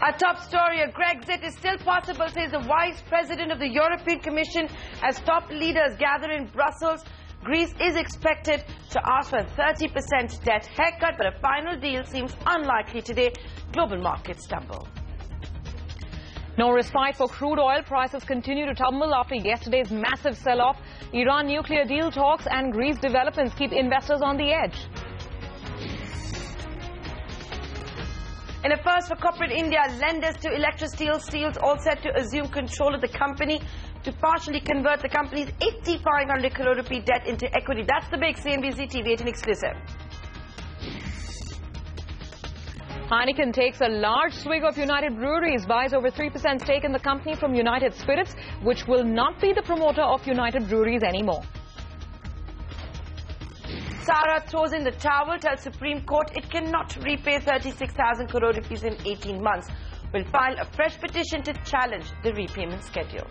Our top story, a grexit is still possible, says the Vice President of the European Commission, as top leaders gather in Brussels. Greece is expected to ask for a 30% debt haircut, but a final deal seems unlikely today. Global markets stumble. No respite for crude oil. Prices continue to tumble after yesterday's massive sell-off. Iran nuclear deal talks and Greece developments keep investors on the edge. In a first for corporate India, lenders to Electrosteel Steels all set to assume control of the company to partially convert the company's 8,500 crore rupee debt into equity. That's the big CNBC TV 18 exclusive. Heineken takes a large swig of United Breweries, buys over 3% stake in the company from United Spirits, which will not be the promoter of United Breweries anymore. Sara throws in the towel, tells Supreme Court it cannot repay 36,000 crore rupees in 18 months. Will file a fresh petition to challenge the repayment schedule.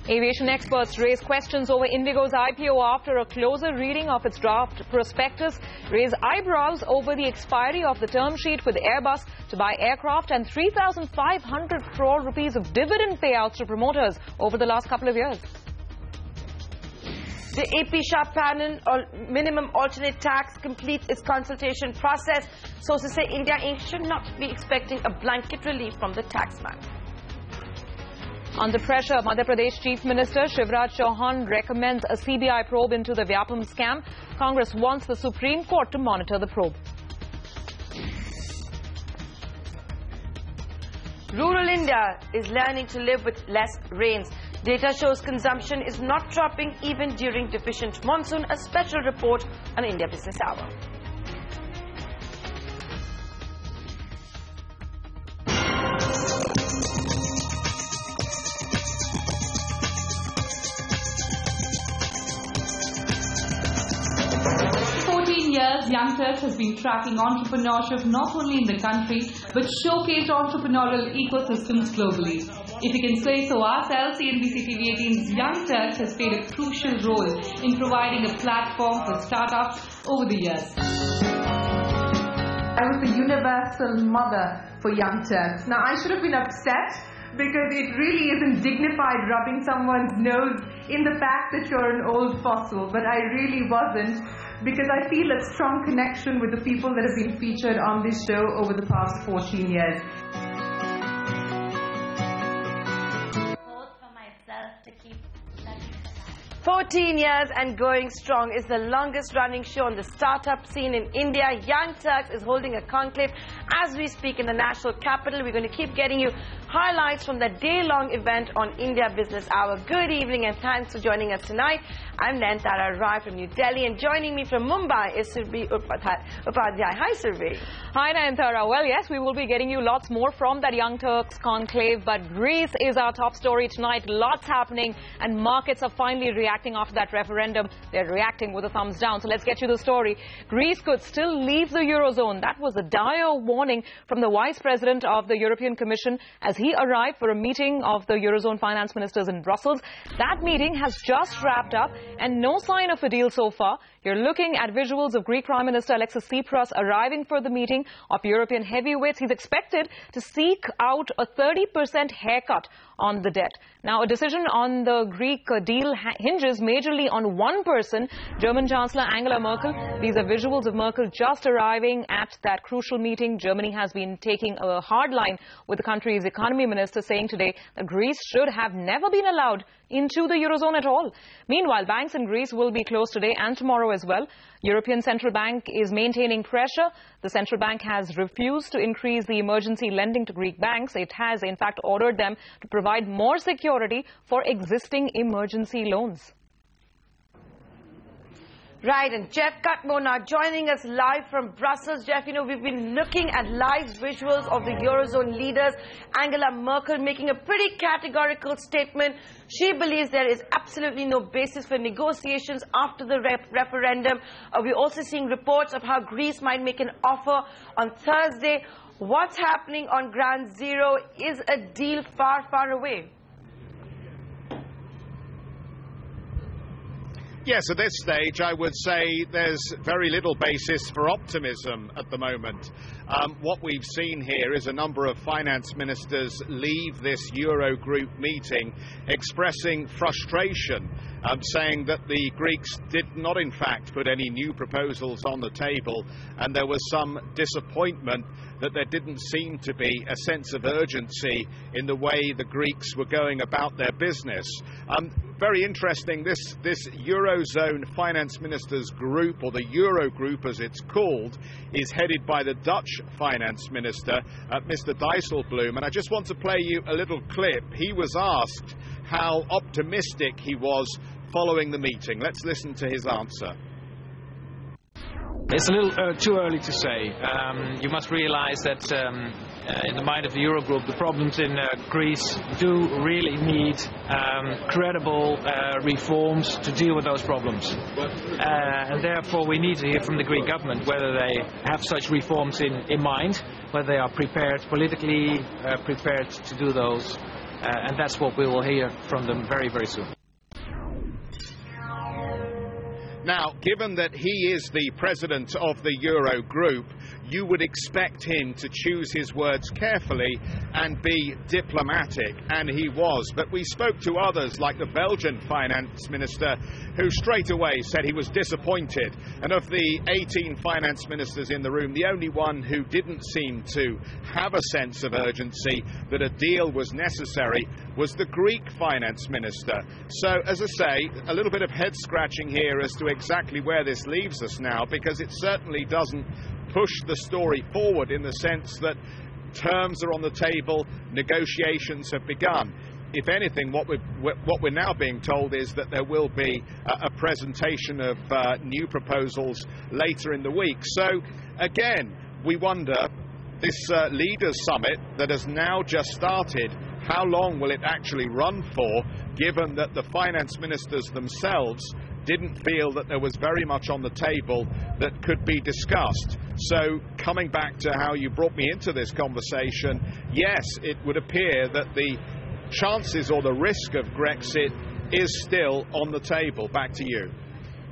Aviation experts raise questions over Indigo's IPO after a closer reading of its draft prospectus, raise eyebrows over the expiry of the term sheet with Airbus to buy aircraft and 3,500 crore rupees of dividend payouts to promoters over the last couple of years. The AP Shah panel or minimum alternate tax completes its consultation process. Sources say India Inc. should not be expecting a blanket relief from the taxman. Under pressure, Madhya Pradesh Chief Minister Shivraj Chauhan recommends a CBI probe into the Vyapam scam. Congress wants the Supreme Court to monitor the probe. Rural India is learning to live with less rains. Data shows consumption is not dropping even during deficient monsoon. A special report on India Business Hour. Young Turks has been tracking entrepreneurship not only in the country but showcased entrepreneurial ecosystems globally. If we can say so ourselves, CNBC TV 18's Young Turks has played a crucial role in providing a platform for startups over the years. I was the universal mother for Young Turks. Now, I should have been upset because it really isn't dignified rubbing someone's nose in the fact that you're an old fossil, but I really wasn't, because I feel a strong connection with the people that have been featured on this show over the past 14 years. For myself to keep 14 years and going strong is the longest running show on the startup scene in India. Young Turks is holding a conclave as we speak in the national capital. We're going to keep getting you highlights from the day-long event on India Business Hour. Good evening and thanks for joining us tonight. I'm Nayantara Rai from New Delhi, and joining me from Mumbai is Surbhi Upadhyay. Hi, Surbhi. Hi, Nayantara. Well, yes, we will be getting you lots more from that Young Turks conclave, but Greece is our top story tonight. Lots happening, and markets are finally reacting after that referendum. They're reacting with a thumbs down. So let's get you the story. Greece could still leave the Eurozone. That was a dire warning from the Vice President of the European Commission as he arrived for a meeting of the Eurozone finance ministers in Brussels. That meeting has just wrapped up and no sign of a deal so far. You're looking at visuals of Greek Prime Minister Alexis Tsipras arriving for the meeting of European heavyweights. He's expected to seek out a 30% haircut on the debt. Now, a decision on the Greek deal hinges majorly on one person, German Chancellor Angela Merkel. These are visuals of Merkel just arriving at that crucial meeting. Germany has been taking a hard line with the country's economy minister, saying today that Greece should have never been allowed into the Eurozone at all. Meanwhile, banks in Greece will be closed today and tomorrow as well. European Central Bank is maintaining pressure. The central bank has refused to increase the emergency lending to Greek banks. It has, in fact, ordered them to provide more security for existing emergency loans. Right, and Jeff Cutmore now joining us live from Brussels. Jeff, you know, we've been looking at live visuals of the Eurozone leaders. Angela Merkel making a pretty categorical statement. She believes there is absolutely no basis for negotiations after the referendum. We're also seeing reports of how Greece might make an offer on Thursday. What's happening on ground zero? Is a deal far, far away? Yes, at this stage, I would say there's very little basis for optimism at the moment. What we've seen here is a number of finance ministers leave this Eurogroup meeting expressing frustration, saying that the Greeks did not, in fact, put any new proposals on the table, and there was some disappointment that there didn't seem to be a sense of urgency in the way the Greeks were going about their business. Very interesting, this Eurozone Finance Ministers Group, or the Eurogroup as it's called, is headed by the Dutch Finance Minister, Mr. Dijsselbloem. And I just want to play you a little clip. He was asked how optimistic he was following the meeting. Let's listen to his answer. It's a little too early to say. You must realize that in the mind of the Eurogroup, the problems in Greece do really need credible reforms to deal with those problems. And therefore we need to hear from the Greek government whether they have such reforms in mind, whether they are prepared, politically prepared to do those. And that's what we will hear from them very, very soon. Now, given that he is the president of the Eurogroup, you would expect him to choose his words carefully and be diplomatic, and he was. But we spoke to others, like the Belgian finance minister, who straight away said he was disappointed. And of the 18 finance ministers in the room, the only one who didn't seem to have a sense of urgency that a deal was necessary was the Greek finance minister. So, as I say, a little bit of head-scratching here as to exactly where this leaves us now, because it certainly doesn't push the story forward in the sense that terms are on the table, negotiations have begun. If anything, what we're now being told is that there will be a presentation of new proposals later in the week. So, again, we wonder, this leaders' summit that has now just started, how long will it actually run for, given that the finance ministers themselves didn't feel that there was very much on the table that could be discussed. So, coming back to how you brought me into this conversation, yes, it would appear that the chances or the risk of Grexit is still on the table. Back to you.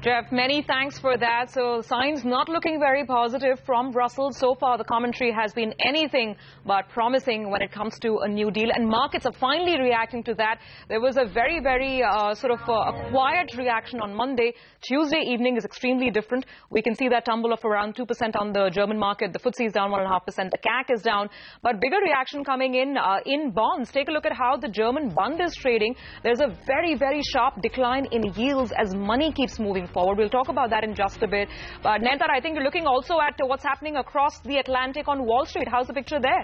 Jeff, many thanks for that. So signs not looking very positive from Brussels. So far, the commentary has been anything but promising when it comes to a new deal. And markets are finally reacting to that. There was a very, very a quiet reaction on Monday. Tuesday evening is extremely different. We can see that tumble of around 2% on the German market. The FTSE is down 1.5%. The CAC is down. But bigger reaction coming in bonds. Take a look at how the German bond is trading. There's a very, very sharp decline in yields as money keeps moving forward. We'll talk about that in just a bit. But Nentar, I think you're looking also at what's happening across the Atlantic on Wall Street. How's the picture there?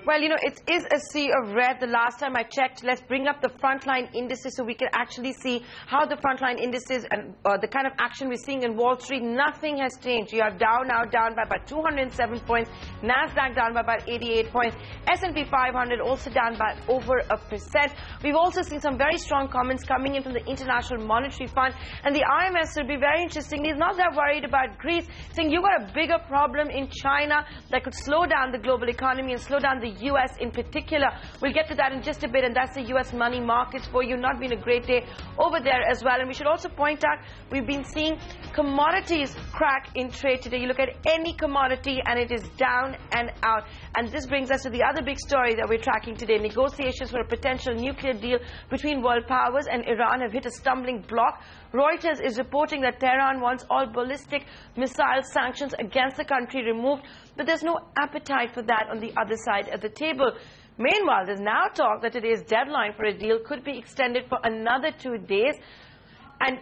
Well, you know, it is a sea of red. The last time I checked, let's bring up the frontline indices so we can actually see how the frontline indices and the kind of action we're seeing in Wall Street. Nothing has changed. You are Dow now down by about 207 points. NASDAQ down by about 88 points. S&P 500 also down by over 1%. We've also seen some very strong comments coming in from the International Monetary Fund. And the IMF will be very interesting. He's not that worried about Greece, saying you've got a bigger problem in China that could slow down the global economy and slow down the US in particular. We'll get to that in just a bit, and that's the US money markets for you. Not been a great day over there as well. And we should also point out we've been seeing commodities crack in trade today. You look at any commodity and it is down and out. And this brings us to the other big story that we're tracking today. Negotiations for a potential nuclear deal between world powers and Iran have hit a stumbling block. Reuters is reporting that Tehran wants all ballistic missile sanctions against the country removed, but there's no appetite for that on the other side of the table. Meanwhile, there's now talk that today's deadline for a deal could be extended for another 2 days. And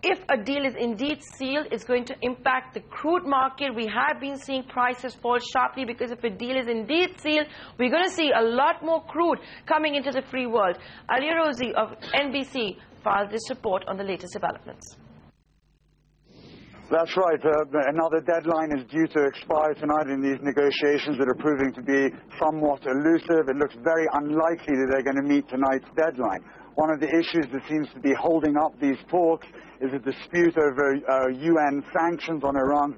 if a deal is indeed sealed, it's going to impact the crude market. We have been seeing prices fall sharply because if a deal is indeed sealed, we're going to see a lot more crude coming into the free world. Alia Rosie of NBC filed this report on the latest developments. That's right. Another deadline is due to expire tonight in these negotiations that are proving to be somewhat elusive. It looks very unlikely that they're going to meet tonight's deadline. One of the issues that seems to be holding up these talks is a dispute over UN sanctions on Iran's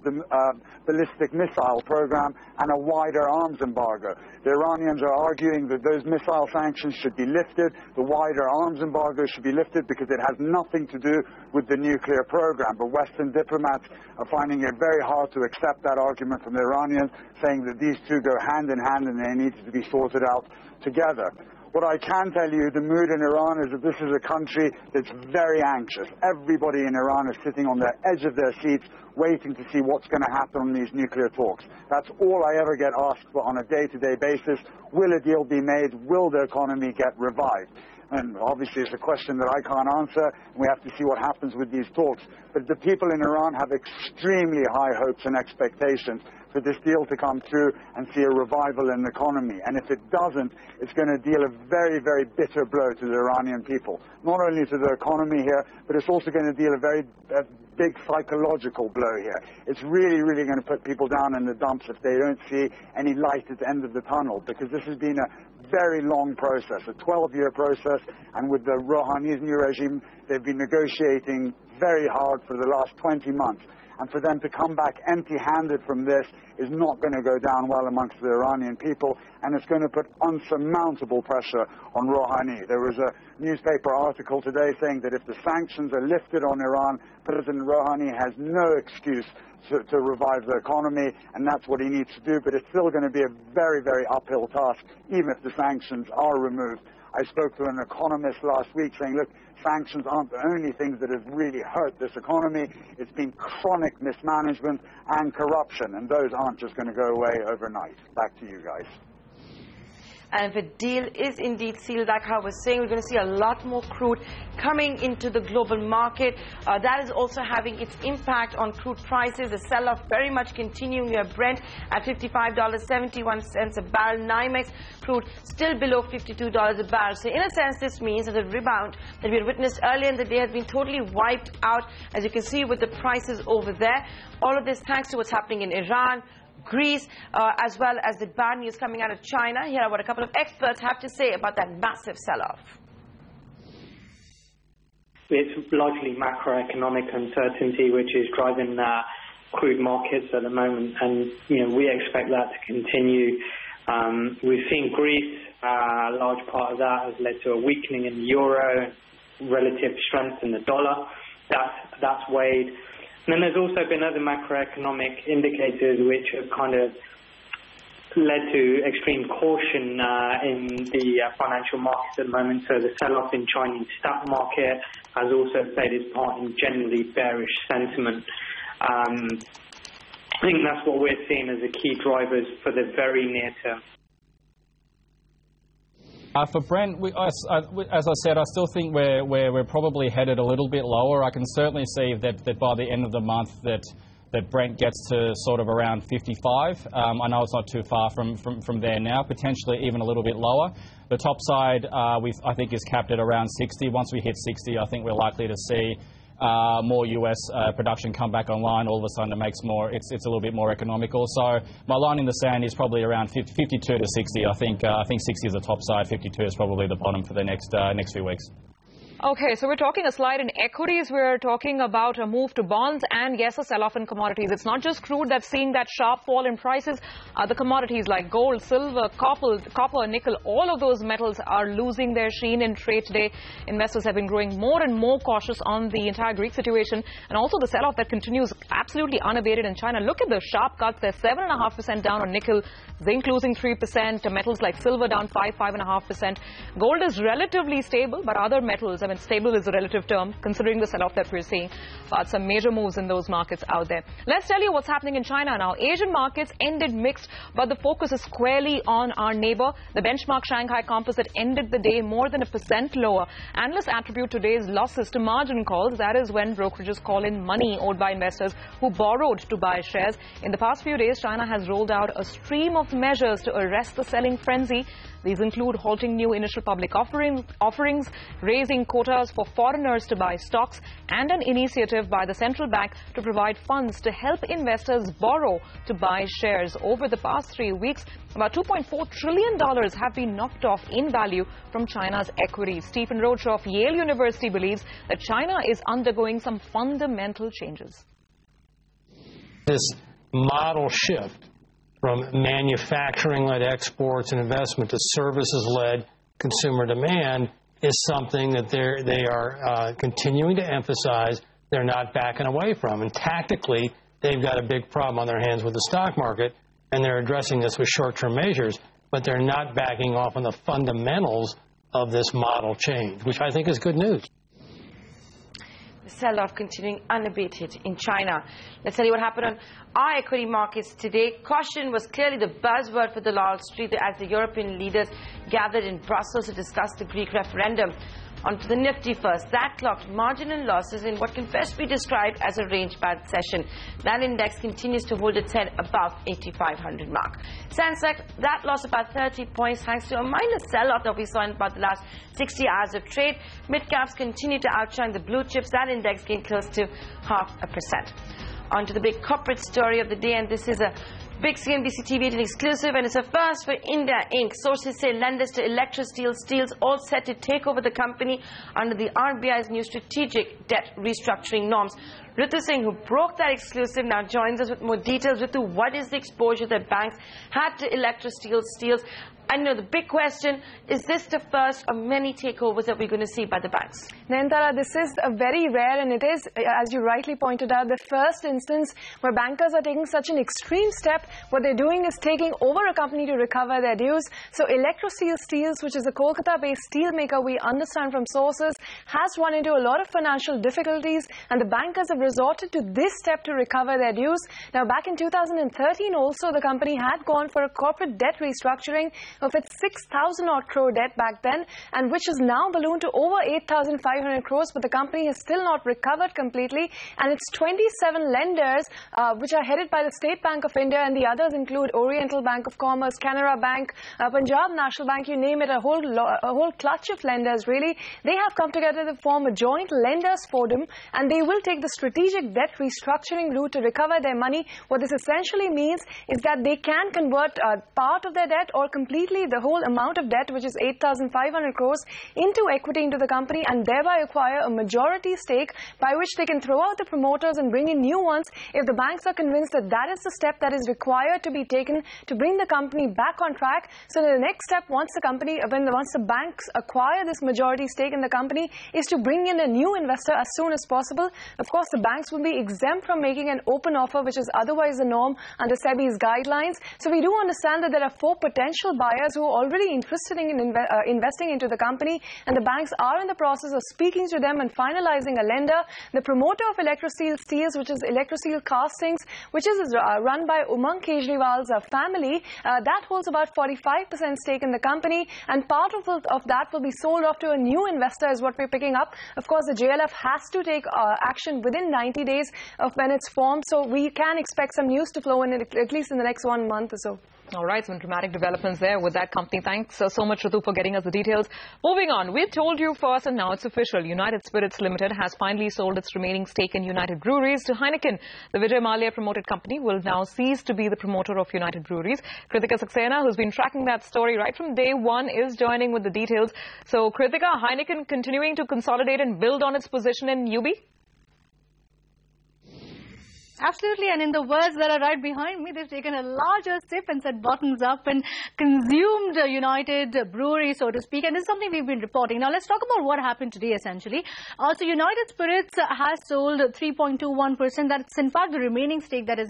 ballistic missile program and a wider arms embargo. The Iranians are arguing that those missile sanctions should be lifted, the wider arms embargo should be lifted because it has nothing to do with the nuclear program. But Western diplomats are finding it very hard to accept that argument from the Iranians, saying that these two go hand in hand and they need to be sorted out together. What I can tell you, the mood in Iran is that this is a country that's very anxious. Everybody in Iran is sitting on the edge of their seats waiting to see what's going to happen on these nuclear talks. That's all I ever get asked for on a day-to-day basis. Will a deal be made? Will the economy get revived? And obviously it's a question that I can't answer, and we have to see what happens with these talks. But the people in Iran have extremely high hopes and expectations for this deal to come through and see a revival in the economy. And if it doesn't, it's going to deal a very, very bitter blow to the Iranian people. Not only to the economy here, but it's also going to deal a very big psychological blow here. It's really, really going to put people down in the dumps if they don't see any light at the end of the tunnel, because this has been a very long process, a 12-year process, and with the Rouhani's new regime, they've been negotiating very hard for the last 20 months. And for them to come back empty-handed from this is not going to go down well amongst the Iranian people, and it's going to put unsurmountable pressure on Rouhani. There was a newspaper article today saying that if the sanctions are lifted on Iran, President Rouhani has no excuse to revive the economy, and that's what he needs to do. But it's still going to be a very, very uphill task, even if the sanctions are removed. I spoke to an economist last week saying, look, sanctions aren't the only things that have really hurt this economy. It's been chronic mismanagement and corruption, and those aren't just going to go away overnight. Back to you guys. And if a deal is indeed sealed, like I was saying, we're going to see a lot more crude coming into the global market. That is also having its impact on crude prices. The sell-off very much continuing. We have Brent at $55.71 a barrel. NYMEX crude still below $52 a barrel. So in a sense, this means that the rebound that we had witnessed earlier in the day has been totally wiped out, as you can see with the prices over there. All of this thanks to what's happening in Iran, Greece, as well as the bad news coming out of China. Here are what a couple of experts have to say about that massive sell-off. It's largely macroeconomic uncertainty which is driving crude markets at the moment, and we expect that to continue. We've seen Greece, a large part of that has led to a weakening in the euro, relative strength in the dollar. That's weighed. And then there's also been other macroeconomic indicators which have kind of led to extreme caution in the financial markets at the moment. So the sell-off in Chinese stock market has also played its part in generally bearish sentiment. I think that's what we're seeing as the key drivers for the very near term. For Brent, as I said, I still think we're probably headed a little bit lower. I can certainly see that by the end of the month that Brent gets to sort of around 55. I know it's not too far from there now, potentially even a little bit lower. The top side, I think, is capped at around 60. Once we hit 60, I think we're likely to see more US production come back online. All of a sudden it makes it's a little bit more economical. So my line in the sand is probably around 52 to 60. I think 60 is the top side, 52 is probably the bottom for the next few weeks. Okay, so we're talking a slide in equities. We're talking about a move to bonds and, yes, a sell-off in commodities. It's not just crude that's seeing that sharp fall in prices. The commodities like gold, silver, copper, nickel, all of those metals are losing their sheen in trade today. Investors have been growing more and more cautious on the entire Greek situation, and also the sell-off that continues absolutely unabated in China. Look at the sharp cuts. They're 7.5% down on nickel, zinc losing 3%, metals like silver down 5.5%. Gold is relatively stable, but other metals, I mean, stable is a relative term considering the sell-off that we're seeing, but some major moves in those markets out there. Let's tell you what's happening in China now. Asian markets ended mixed, but the focus is squarely on our neighbor. The benchmark Shanghai Composite ended the day more than 1% lower. Analysts attribute today's losses to margin calls. That is when brokerages call in money owed by investors who borrowed to buy shares. In the past few days, China has rolled out a stream of measures to arrest the selling frenzy. These include halting new initial public offerings, raising quotas for foreigners to buy stocks, and an initiative by the central bank to provide funds to help investors borrow to buy shares. Over the past 3 weeks, about $2.4 trillion have been knocked off in value from China's equities. Stephen Roach of Yale University believes that China is undergoing some fundamental changes. This model shift from manufacturing-led exports and investment to services-led consumer demand is something that they are continuing to emphasize. They're not backing away from. And tactically, they've got a big problem on their hands with the stock market, and they're addressing this with short-term measures, but they're not backing off on the fundamentals of this model change, which I think is good news. The sell-off continuing unabated in China. Let's tell you what happened on our equity markets today. Caution was clearly the buzzword for the Wall Street as the European leaders gathered in Brussels to discuss the Greek referendum. On to the Nifty first. That clocked marginal losses in what can best be described as a range-bound session. That index continues to hold its head above 8,500 mark. Sensex, that lost about 30 points thanks to a minor sell-off that we saw in about the last 60 hours of trade. Mid-caps continue to outshine the blue chips. That index gained close to 0.5%. On to the big corporate story of the day, and this is a big CNBC TV exclusive, and it's a first for India Inc. Sources say lenders to Electrosteel Steels all set to take over the company under the RBI's new strategic debt restructuring norms. Ritu Singh, who broke that exclusive, now joins us with more details. Ritu, what is the exposure that banks had to Electrosteel Steels? I know the big question, is this the first of many takeovers that we're going to see by the banks? Nayantara, this is a very rare, and it is, as you rightly pointed out, the first instance where bankers are taking such an extreme step. What they're doing is taking over a company to recover their dues. So Electrosteel Steels, which is a Kolkata-based steel maker, we understand from sources, has run into a lot of financial difficulties, and the bankers have resorted to this step to recover their dues. Now, back in 2013 also, the company had gone for a corporate debt restructuring of its 6,000-odd crore debt back then, and which is now ballooned to over 8,500 crores, but the company has still not recovered completely, and its 27 lenders, which are headed by the State Bank of India, and the others include Oriental Bank of Commerce, Canara Bank, Punjab National Bank, you name it, a whole clutch of lenders, really. They have come together to form a joint lenders forum, and they will take the strategic debt restructuring route to recover their money. What this essentially means is that they can convert part of their debt or completely the whole amount of debt, which is 8,500 crores, into equity into the company, and thereby acquire a majority stake by which they can throw out the promoters and bring in new ones if the banks are convinced that that is the step that is required to be taken to bring the company back on track. So the next step, once the banks acquire this majority stake in the company, is to bring in a new investor as soon as possible. Of course, the banks will be exempt from making an open offer, which is otherwise the norm under SEBI's guidelines. So we do understand that there are 4 potential buyers who are already interested in investing into the company, and the banks are in the process of speaking to them and finalizing a lender. The promoter of Electrosteel Steels, which is Electrosteel Castings, which is run by Umang Kejriwal's family, that holds about 45% stake in the company, and part of that will be sold off to a new investor, is what we're picking up. Of course, the JLF has to take action within 90 days of when it's formed, so we can expect some news to flow in at least in the next 1 month or so. All right, some dramatic developments there with that company. Thanks so much, Ritu, for getting us the details. Moving on, we told you first, and now it's official. United Spirits Limited has finally sold its remaining stake in United Breweries to Heineken. The Vijay Mallya promoted company will now cease to be the promoter of United Breweries. Kritika Saxena, who's been tracking that story right from day one, is joining with the details. So, Kritika, Heineken continuing to consolidate and build on its position in UB? Absolutely, and in the words that are right behind me, they've taken a larger sip and said bottoms up and consumed United Brewery, so to speak, and this is something we've been reporting. Now, let's talk about what happened today, essentially. So, United Spirits has sold 3.21%. That's in fact the remaining stake that it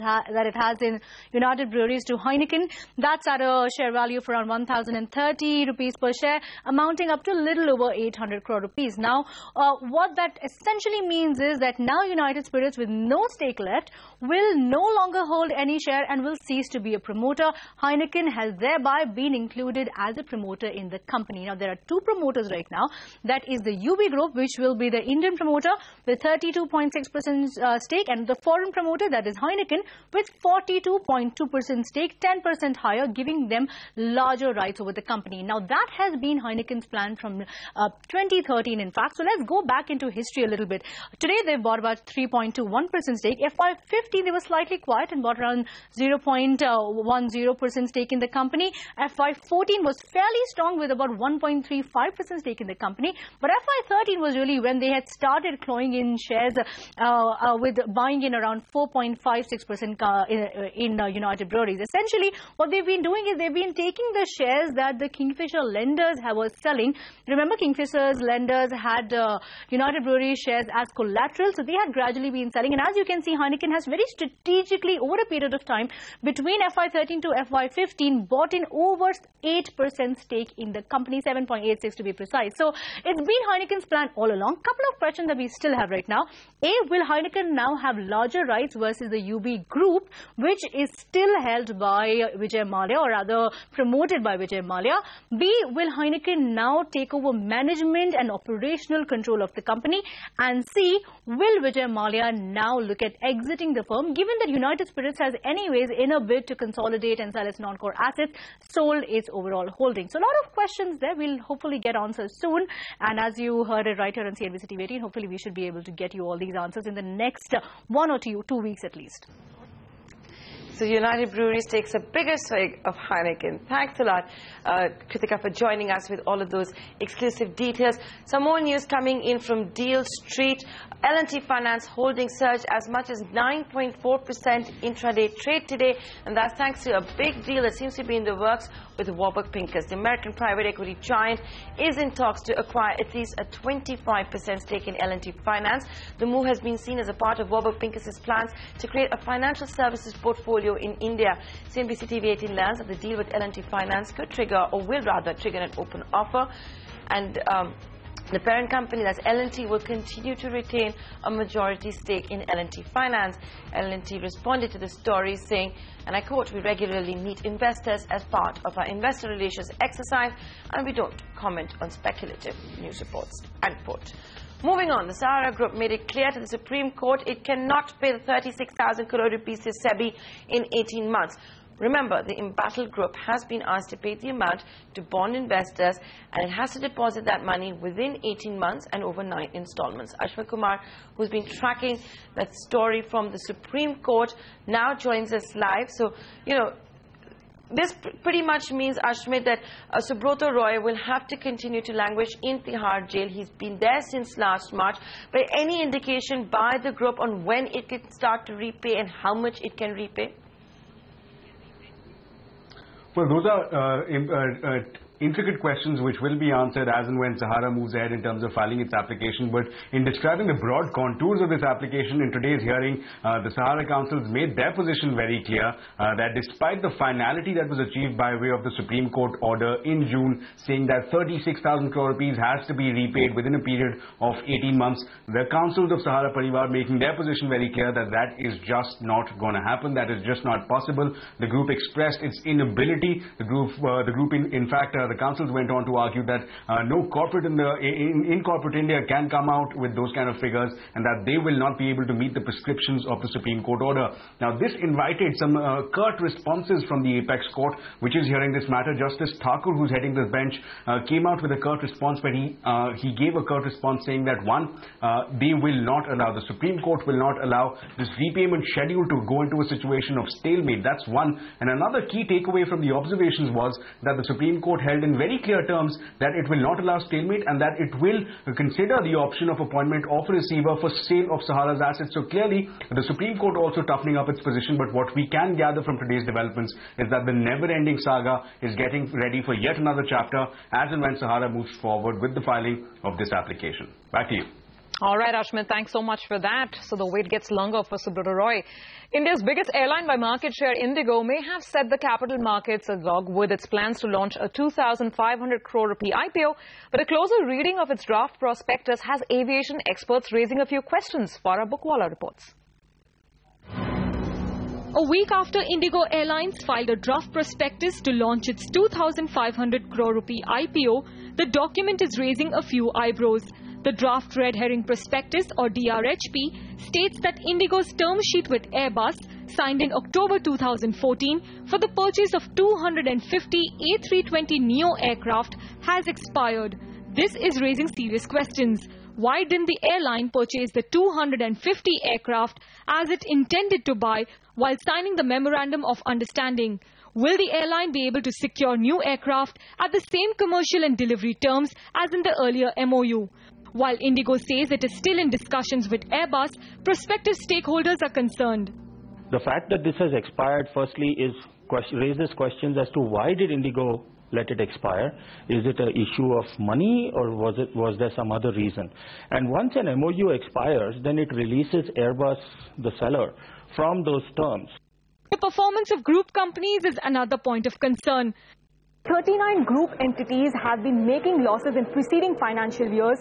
has in United Breweries to Heineken. That's at a share value of around 1,030 rupees per share, amounting up to a little over 800 crore rupees. Now, what that essentially means is that now United Spirits, with no stake left, will no longer hold any share and will cease to be a promoter. Heineken has thereby been included as a promoter in the company. Now, there are two promoters right now. That is the UB Group, which will be the Indian promoter with 32.6% stake, and the foreign promoter, that is Heineken, with 42.2% stake, 10% higher, giving them larger rights over the company. Now, that has been Heineken's plan from 2013, in fact. So let's go back into history a little bit. Today, they bought about 3.21% stake. FY15, they were slightly quiet and bought around 0.10% stake in the company. FY14 was fairly strong with about 1.35% stake in the company. But FY13 was really when they had started clawing in shares with buying in around 4.56% in United Breweries. Essentially, what they've been doing is they've been taking the shares that the Kingfisher lenders were selling. Remember, Kingfisher's lenders had United Breweries shares as collateral, so they had gradually been selling. And as you can see, Heineken has very strategically, over a period of time, between FY13 to FY15, bought in over 8% stake in the company, 7.86 to be precise. So it's been Heineken's plan all along. Couple of questions that we still have right now. A, will Heineken now have larger rights versus the UB Group, which is still held by Vijay Mallya, or rather promoted by Vijay Mallya? B, will Heineken now take over management and operational control of the company? And C, will Vijay Mallya now look at exiting the firm, given that United Spirits has anyways, in a bid to consolidate and sell its non-core assets, sold its overall holding? So a lot of questions there. We'll hopefully get answers soon. And as you heard it right here on CNBC TV 18, hopefully we should be able to get you all these answers in the next 1 or 2 weeks at least. So United Breweries takes a bigger swig of Heineken. Thanks a lot, Kritika, for joining us with all of those exclusive details. Some more news coming in from Deal Street. L&T Finance holding surged as much as 9.4% intraday trade today, and that's thanks to a big deal that seems to be in the works with Warburg Pincus. The American private equity giant is in talks to acquire at least a 25% stake in L&T Finance. The move has been seen as a part of Warburg Pincus's plans to create a financial services portfolio in India. CNBC TV 18 learns that the deal with L&T Finance could trigger, or will rather trigger, an open offer, and the parent company, that's L&T, will continue to retain a majority stake in L&T Finance. L&T responded to the story saying, and I quote, "We regularly meet investors as part of our investor relations exercise, and we don't comment on speculative news reports." Unquote. Moving on, the Sahara Group made it clear to the Supreme Court it cannot pay the 36,000 crore rupees to SEBI in 18 months. Remember, the embattled group has been asked to pay the amount to bond investors, and it has to deposit that money within 18 months and over 9 installments. Ashwin Kumar, who's been tracking that story from the Supreme Court, now joins us live. So, this pretty much means, Ashmit, that Subrata Roy will have to continue to languish in Tihar jail. He's been there since last March. But any indication by the group on when it can start to repay and how much it can repay? Well, those are intricate questions which will be answered as and when Sahara moves ahead in terms of filing its application. But in describing the broad contours of this application in today's hearing, the Sahara councils made their position very clear that despite the finality that was achieved by way of the Supreme Court order in June saying that 36,000 crore rupees has to be repaid within a period of 18 months, the councils of Sahara Parivar making their position very clear that that is just not going to happen. That is just not possible. The group expressed its inability. The group in fact, the councils went on to argue that no corporate in corporate India can come out with those kind of figures, and that they will not be able to meet the prescriptions of the Supreme Court order. Now, this invited some curt responses from the Apex Court, which is hearing this matter. Justice Thakur, who's heading this bench, came out with a curt response, but he gave a curt response saying that, one, they will not allow, the Supreme Court will not allow this repayment schedule to go into a situation of stalemate. That's one. And another key takeaway from the observations was that the Supreme Court held in very clear terms that it will not allow stalemate, and that it will consider the option of appointment of a receiver for sale of Sahara's assets. So clearly, the Supreme Court also toughening up its position. But what we can gather from today's developments is that the never-ending saga is getting ready for yet another chapter as and when Sahara moves forward with the filing of this application. Back to you. All right, Ashmit, thanks so much for that. So the wait gets longer for Subrata Roy. India's biggest airline by market share, Indigo, may have set the capital markets agog with its plans to launch a 2,500 crore rupee IPO. But a closer reading of its draft prospectus has aviation experts raising a few questions. Farah Bukwala reports. A week after Indigo Airlines filed a draft prospectus to launch its 2,500 crore rupee IPO, the document is raising a few eyebrows. The draft red herring prospectus, or DRHP, states that Indigo's term sheet with Airbus, signed in October 2014 for the purchase of 250 A320neo aircraft, has expired. This is raising serious questions. Why didn't the airline purchase the 250 aircraft as it intended to buy while signing the Memorandum of Understanding? Will the airline be able to secure new aircraft at the same commercial and delivery terms as in the earlier MOU? While Indigo says it is still in discussions with Airbus, prospective stakeholders are concerned. The fact that this has expired, firstly, raises questions as to why did Indigo let it expire? Is it an issue of money, or was there some other reason? And once an MOU expires, then it releases Airbus, the seller, from those terms. The performance of group companies is another point of concern. 39 group entities have been making losses in preceding financial years,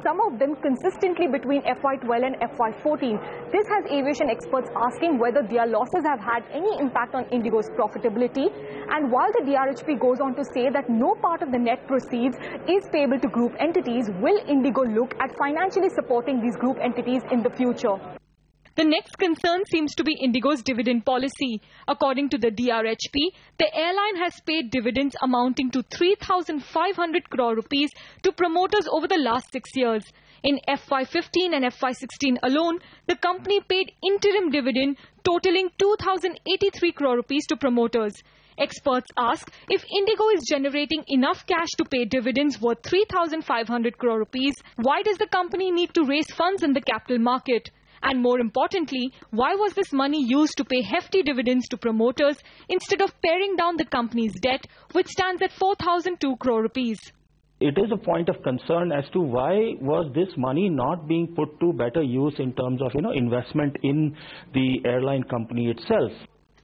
some of them consistently between FY12 and FY14. This has aviation experts asking whether their losses have had any impact on Indigo's profitability. And while the DRHP goes on to say that no part of the net proceeds is payable to group entities, will Indigo look at financially supporting these group entities in the future? The next concern seems to be Indigo's dividend policy. According to the DRHP, the airline has paid dividends amounting to 3,500 crore rupees to promoters over the last 6 years. In FY15 and FY16 alone, the company paid interim dividend totaling 2,083 crore rupees to promoters. Experts ask if Indigo is generating enough cash to pay dividends worth 3,500 crore rupees, why does the company need to raise funds in the capital market? And more importantly, why was this money used to pay hefty dividends to promoters instead of paring down the company's debt, which stands at 4,002 crore rupees? It is a point of concern as to why was this money not being put to better use in terms of, investment in the airline company itself.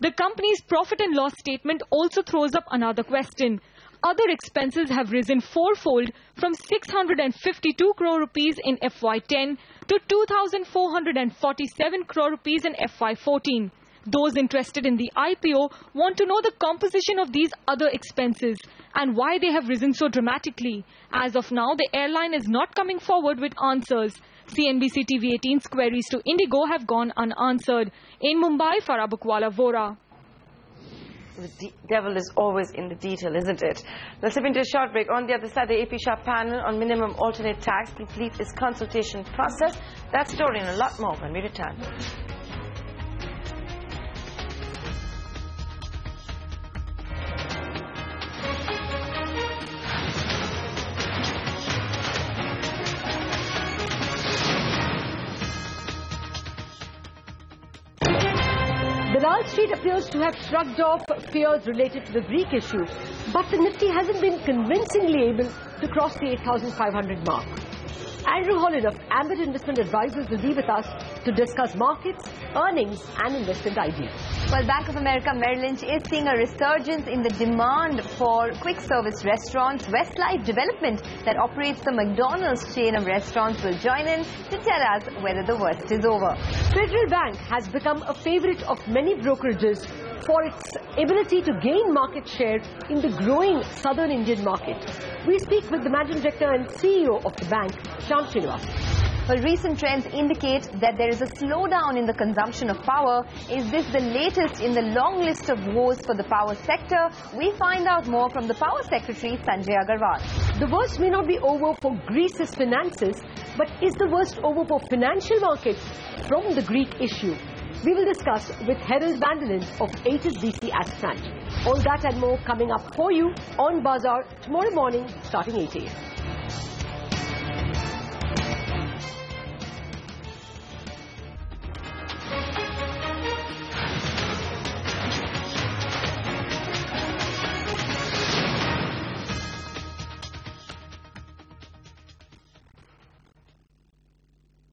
The company's profit and loss statement also throws up another question. Other expenses have risen fourfold from 652 crore rupees in FY10 to 2,447 crore rupees in FY14. Those interested in the IPO want to know the composition of these other expenses and why they have risen so dramatically. As of now, the airline is not coming forward with answers. CNBC TV 18's queries to Indigo have gone unanswered. In Mumbai, Farah Bukwala, Vora. The devil is always in the detail, isn't it? Let's step into a short break. On the other side, the AP Shah panel on minimum alternate tax complete its consultation process. That story and a lot more when we return. The Wall Street appears to have shrugged off fears related to the Greek issue, but the Nifty hasn't been convincingly able to cross the 8,500 mark. Andrew Holland of Ambit Investment Advisors will be with us to discuss markets, earnings and investment ideas. Well, Bank of America Merrill Lynch is seeing a resurgence in the demand for quick service restaurants. Westlife Development, that operates the McDonald's chain of restaurants, will join in to tell us whether the worst is over. Federal Bank has become a favorite of many brokerages for its ability to gain market share in the growing southern Indian market. We speak with the Managing Director and CEO of the bank, Shyam Srinivasan. Well, recent trends indicate that there is a slowdown in the consumption of power. Is this the latest in the long list of woes for the power sector? We find out more from the Power Secretary, Sanjay Agarwal. The worst may not be over for Greece's finances, but is the worst over for financial markets from the Greek issue? We will discuss with Harold Vanderlyn of HSBC Asset Management. All that and more coming up for you on Bazaar tomorrow morning starting 8 a.m.